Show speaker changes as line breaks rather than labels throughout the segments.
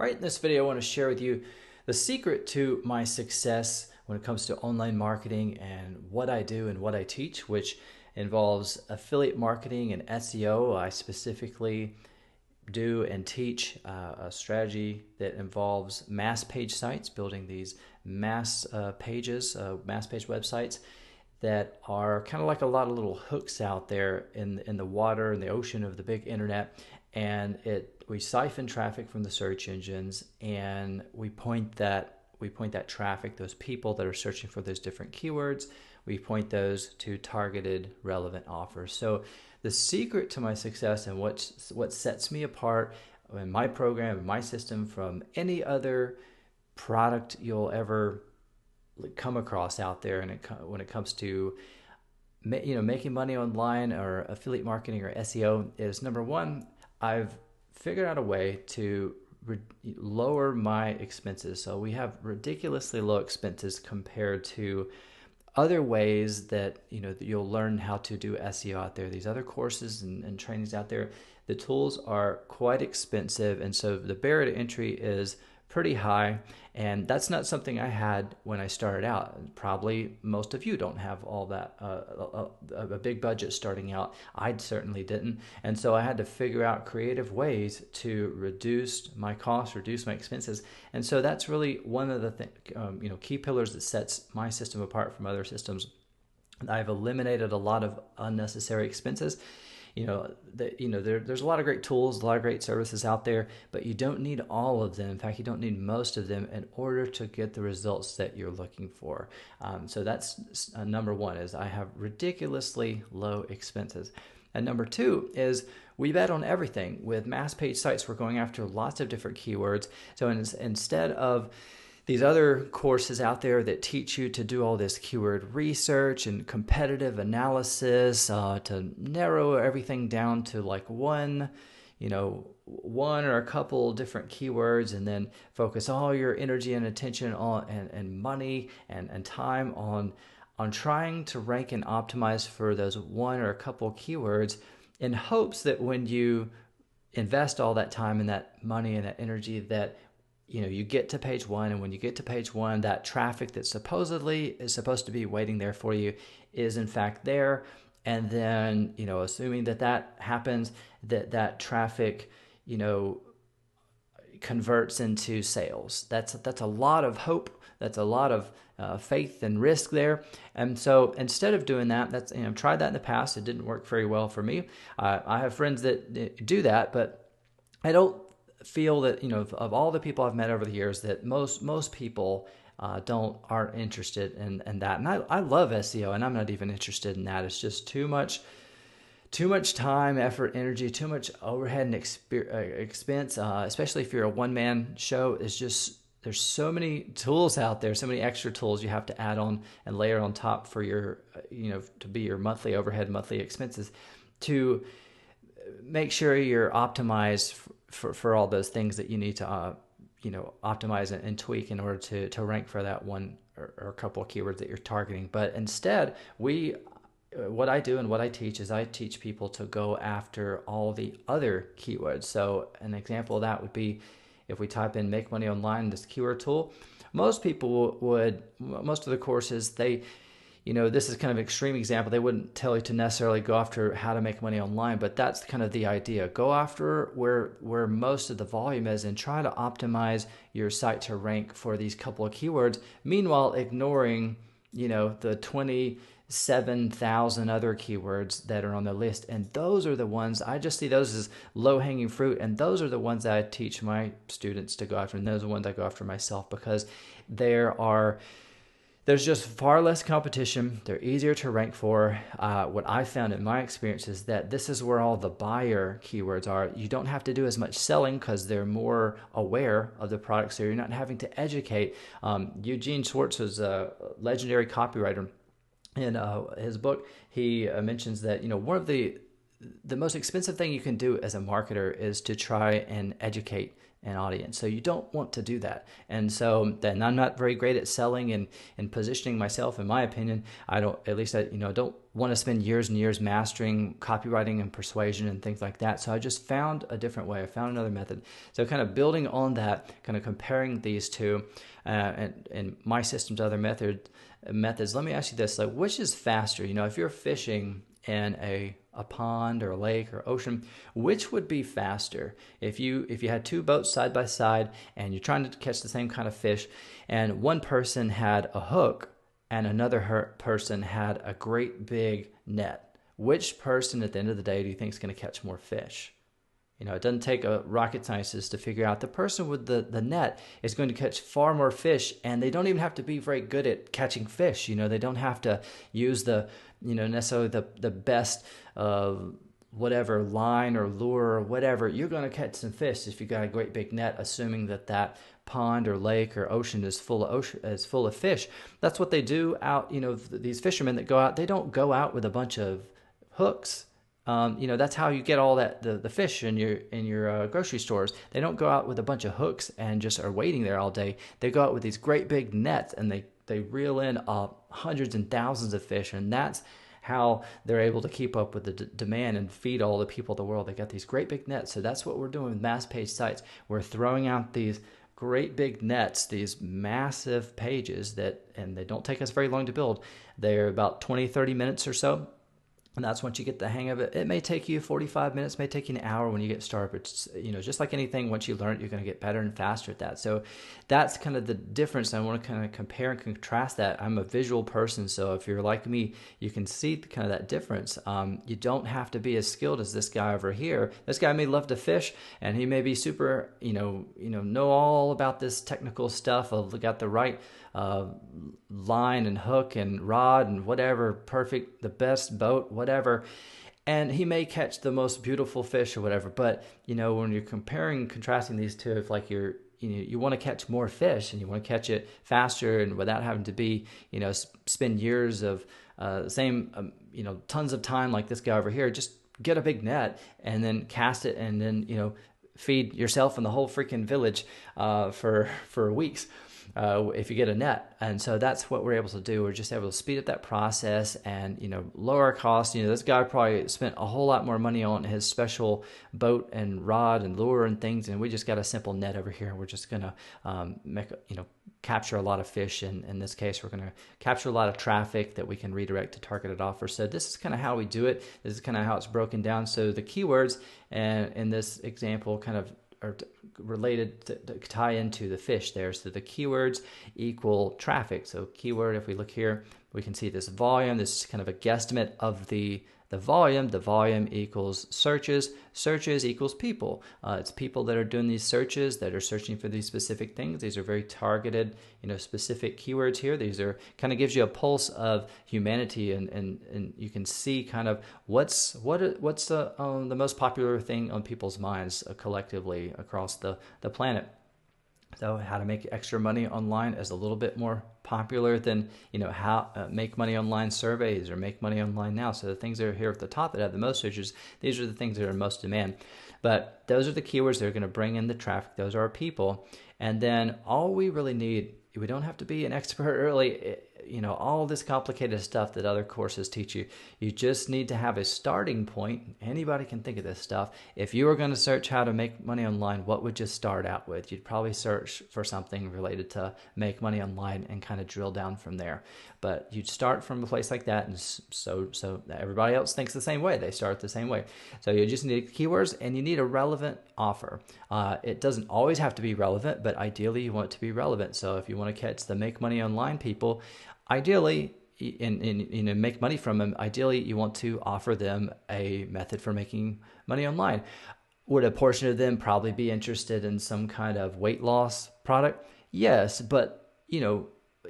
Right, in this video, I want to share with you the secret to my success when it comes to online marketing and what I do and what I teach, which involves affiliate marketing and SEO. I specifically do and teach a strategy that involves mass page sites, building these mass pages, mass page websites that are kind of like a lot of little hooks out there in the water and the ocean of the big internet, and we siphon traffic from the search engines, and we point that traffic, those people that are searching for those different keywords, we point those to targeted relevant offers. So the secret to my success and what sets me apart in my program and my system from any other product you'll ever come across out there, and when it comes to making money online or affiliate marketing or SEO, is number one, I've figured out a way to lower my expenses. So we have ridiculously low expenses compared to other ways that you'll learn how to do SEO out there. These other courses and trainings out there, the tools are quite expensive, and so the barrier to entry is pretty high, and that's not something I had when I started out. Probably most of you don't have all that a big budget starting out. I certainly didn't, and so I had to figure out creative ways to reduce my costs, reduce my expenses, and so that's really one of the key pillars that sets my system apart from other systems. I've eliminated a lot of unnecessary expenses. There's a lot of great tools, a lot of great services out there, but you don't need all of them. In fact, you don't need most of them in order to get the results that you're looking for. So that's number one, is I have ridiculously low expenses. And number two is we bet on everything. With mass page sites, we're going after lots of different keywords. So instead of these other courses out there that teach you to do all this keyword research and competitive analysis, to narrow everything down to like one or a couple different keywords, and then focus all your energy and attention on and money and time on trying to rank and optimize for those one or a couple keywords, in hopes that when you invest all that time and that money and that energy, that you get to page one, and when you get to page one, that traffic that supposedly is supposed to be waiting there for you is in fact there. And then, assuming that happens, that traffic, converts into sales. That's a lot of hope. That's a lot of faith and risk there. And so instead of doing that, I've tried that in the past. It didn't work very well for me. I have friends that do that, but I don't feel that of all the people I've met over the years, that most people aren't interested in that. And I love SEO, and I'm not even interested in that. It's just too much time, effort, energy, too much overhead and expense, especially if you're a one-man show. There's so many tools out there, so many extra tools you have to add on and layer on top for your to be your monthly overhead, monthly expenses, to make sure you're optimized for all those things that you need to optimize and tweak in order to rank for that one or a couple of keywords that you're targeting. But instead, what I do and what I teach is I teach people to go after all the other keywords. So an example of that would be, if we type in "make money online," this keyword tool, most of the courses, this is kind of an extreme example. They wouldn't tell you to necessarily go after how to make money online, but that's kind of the idea. Go after where most of the volume is, and try to optimize your site to rank for these couple of keywords, meanwhile ignoring the 27,000 other keywords that are on the list. And those are the ones, I just see those as low-hanging fruit, and those are the ones that I teach my students to go after, and those are the ones I go after myself, because there's just far less competition. They're easier to rank for. What I found in my experience is that this is where all the buyer keywords are. You don't have to do as much selling because they're more aware of the product, so you're not having to educate. Eugene Schwartz was a legendary copywriter. In his book, he mentions that one of the the most expensive thing you can do as a marketer is to try and educate an audience. So you don't want to do that. And so then I'm not very great at selling and positioning myself, in my opinion. I don't, at least I, don't want to spend years and years mastering copywriting and persuasion and things like that. So I just found a different way. I found another method. So kind of building on that, kind of comparing these two and my system to other methods, let me ask you this, like, which is faster? If you're fishing in a pond or a lake or ocean, which would be faster? If you had two boats side by side and you're trying to catch the same kind of fish, and one person had a hook and another person had a great big net, which person at the end of the day do you think is going to catch more fish? It doesn't take a rocket scientist to figure out the person with the net is going to catch far more fish, and they don't even have to be very good at catching fish. They don't have to use necessarily the best whatever line or lure or whatever. You're going to catch some fish if you got a great big net, assuming that pond or lake or ocean is full of fish. That's what they do out. These fishermen that go out, they don't go out with a bunch of hooks. That's how you get all the fish in your grocery stores. They don't go out with a bunch of hooks and just are waiting there all day. They go out with these great big nets and they reel in hundreds and thousands of fish, and that's how they're able to keep up with the demand and feed all the people of the world. They got these great big nets. So that's what we're doing with mass page sites. We're throwing out these great big nets, these massive pages and they don't take us very long to build. They're about 20-30 minutes or so. And that's once you get the hang of it. It may take you 45 minutes, may take you an hour when you get started. But just like anything, once you learn it, you're going to get better and faster at that. So that's kind of the difference. I want to kind of compare and contrast that. I'm a visual person, so if you're like me, you can see kind of that difference. You don't have to be as skilled as this guy over here. This guy may love to fish, and he may be super, know all about this technical stuff. Got the right line and hook and rod and whatever, perfect, the best boat, whatever, and he may catch the most beautiful fish or whatever. But when you're comparing, contrasting these two, if like you want to catch more fish and you want to catch it faster and without having to be spend years of tons of time like this guy over here, just get a big net and then cast it and then feed yourself and the whole freaking village for weeks. If you get a net. And so that's what we're able to do. We're just able to speed up that process and, lower our costs. This guy probably spent a whole lot more money on his special boat and rod and lure and things. And we just got a simple net over here. We're just going to, capture a lot of fish. And in this case, we're going to capture a lot of traffic that we can redirect to targeted offers. So this is kind of how we do it. This is kind of how it's broken down. So the keywords in this example kind of are related to tie into the fish there. So the keywords equal traffic. So keyword, if we look here, we can see this volume. This is kind of a guesstimate of the volume. The volume equals searches. Searches equals people. It's people that are doing these searches, that are searching for these specific things. These are very targeted, specific keywords here. These are kind of gives you a pulse of humanity, and you can see kind of what's the most popular thing on people's minds collectively across the planet. So how to make extra money online is a little bit more popular than, how make money online surveys or make money online now. So the things that are here at the top that have the most searches, these are the things that are in most demand. But those are the keywords that are going to bring in the traffic. Those are our people. And then all we really need, we don't have to be an expert really, all this complicated stuff that other courses teach you. You just need to have a starting point. Anybody can think of this stuff. If you were going to search how to make money online, what would you start out with? You'd probably search for something related to make money online and kind of drill down from there. But you'd start from a place like that, and so everybody else thinks the same way. They start the same way. So you just need keywords, and you need a relevant offer. It doesn't always have to be relevant, but ideally you want it to be relevant. So if you want to catch the make money online people, ideally, and make money from them, ideally you want to offer them a method for making money online. Would a portion of them probably be interested in some kind of weight loss product? Yes, but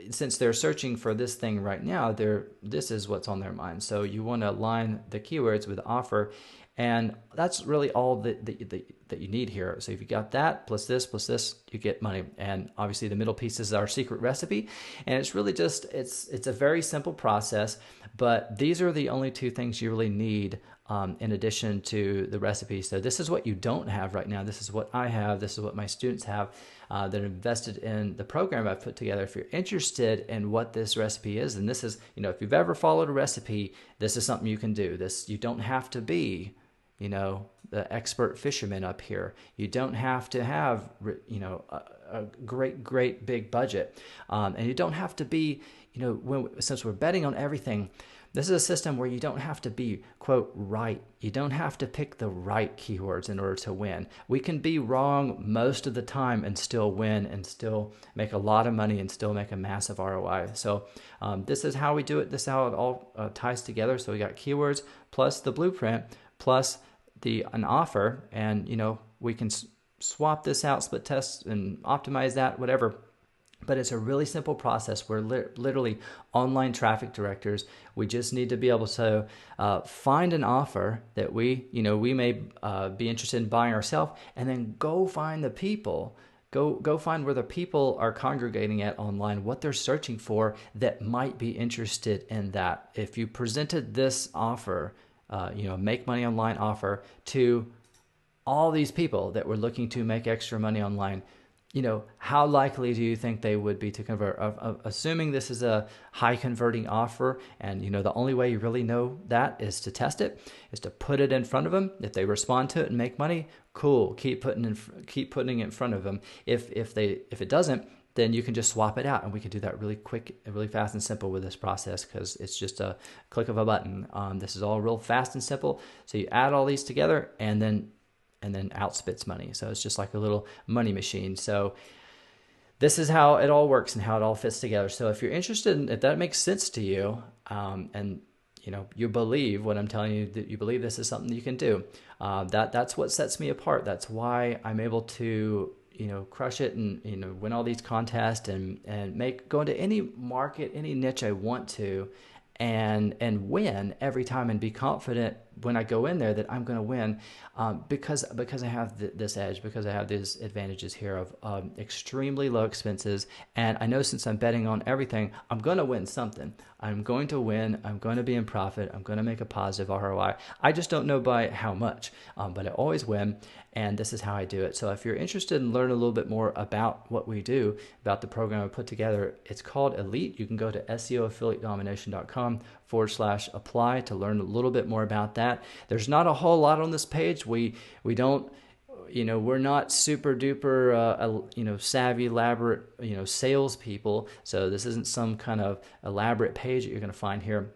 since they're searching for this thing right now, this is what's on their mind. So you want to align the keywords with offer, and that's really all that you need here. So if you got that plus this, you get money. And obviously the middle piece is our secret recipe, and it's really just it's a very simple process. But these are the only two things you really need in addition to the recipe. So this is what you don't have right now. This is what I have. This is what my students have that are invested in the program I've put together. If you're interested in what this recipe is, and this is, if you've ever followed a recipe, this is something you can do. This, you don't have to be, the expert fisherman up here. You don't have to have, a great big budget. And you don't have to be, since we're betting on everything, this is a system where you don't have to be, quote, right. You don't have to pick the right keywords in order to win. We can be wrong most of the time and still win and still make a lot of money and still make a massive ROI. So this is how we do it. This is how it all ties together. So we got keywords plus the blueprint plus an offer, and we can swap this out, split test and optimize that, whatever. But it's a really simple process. We're literally online traffic directors. We just need to be able to find an offer that we may be interested in buying ourselves, and then go find the people. Go find where the people are congregating at online, what they're searching for that might be interested in that. If you presented this offer, make money online offer to all these people that were looking to make extra money online, how likely do you think they would be to convert? Assuming this is a high converting offer, and the only way you really know that is to test it, is to put it in front of them. If they respond to it and make money, cool. Keep putting it in front of them. If it doesn't, then you can just swap it out, and we can do that really quick, really fast and simple with this process, because it's just a click of a button. This is all real fast and simple. So you add all these together, and then out spits money. So it's just like a little money machine. So this is how it all works and how it all fits together. So if you're interested, if that makes sense to you, and you believe what I'm telling you, that you believe this is something you can do, that's what sets me apart. That's why I'm able to crush it and win all these contests and go into any market, any niche I want to, and win every time, and be confident when I go in there that I'm going to win, because I have this edge, because I have these advantages here of extremely low expenses. And I know, since I'm betting on everything, I'm going to win something. I'm going to win. I'm going to be in profit. I'm going to make a positive ROI. I just don't know by how much, but I always win. And this is how I do it. So if you're interested in learning a little bit more about what we do, about the program I put together, it's called Elite. You can go to SEOaffiliatedomination.com/apply to learn a little bit more about that. There's not a whole lot on this page. We don't, we're not super duper, savvy, elaborate, sales people. So this isn't some kind of elaborate page that you're going to find here.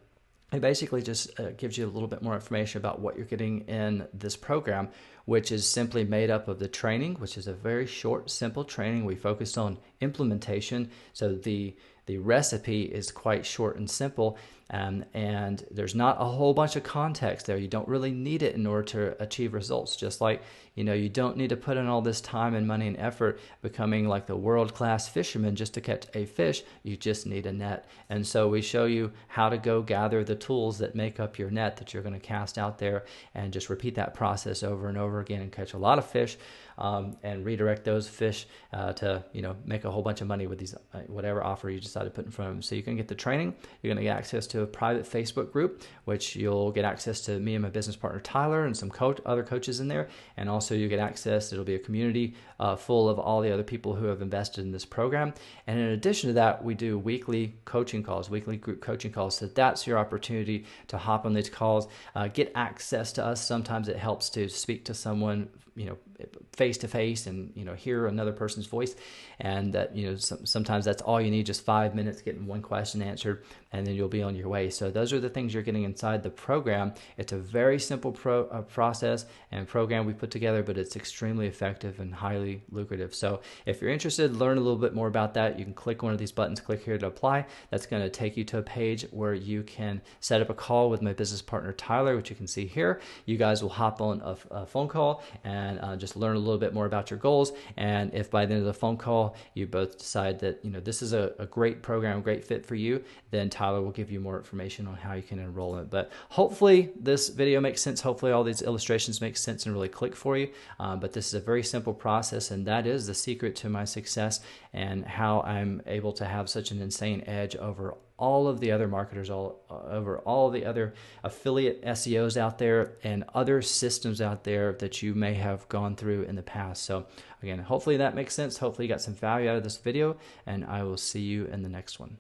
It basically just gives you a little bit more information about what you're getting in this program, which is simply made up of the training, which is a very short, simple training. We focused on implementation. So the recipe is quite short and simple, and there's not a whole bunch of context there. You don't really need it in order to achieve results. Just like, you don't need to put in all this time and money and effort becoming like the world-class fisherman just to catch a fish. You just need a net. And so we show you how to go gather the tools that make up your net that you're going to cast out there, and just repeat that process over and over again and catch a lot of fish, and redirect those fish to make a whole bunch of money with these whatever offer you decide to put in front of them. So you can get the training. You're going to get access to a private Facebook group, which you'll get access to me and my business partner Tyler and some other coaches in there. And also you get access, it'll be a community full of all the other people who have invested in this program. And in addition to that, we do weekly coaching calls, weekly group coaching calls. So that's your opportunity to hop on these calls, get access to us. Sometimes it helps to speak to someone face to face, and hear another person's voice, and that sometimes that's all you need, just 5 minutes getting one question answered, and then you'll be on your way. So those are the things you're getting inside the program. It's a very simple process and program we put together, but it's extremely effective and highly lucrative. So if you're interested, learn a little bit more about that, you can click one of these buttons, click here to apply. That's going to take you to a page where you can set up a call with my business partner Tyler, which you can see here. You guys will hop on a phone call and just learn a little bit more about your goals. And if by the end of the phone call you both decide that this is a great program, great fit for you, then Tyler will give you more more information on how you can enroll in it. But hopefully this video makes sense. Hopefully all these illustrations make sense and really click for you. But this is a very simple process, and that is the secret to my success and how I'm able to have such an insane edge over all of the other marketers, over all the other affiliate SEOs out there and other systems out there that you may have gone through in the past. So again, hopefully that makes sense. Hopefully you got some value out of this video, and I will see you in the next one.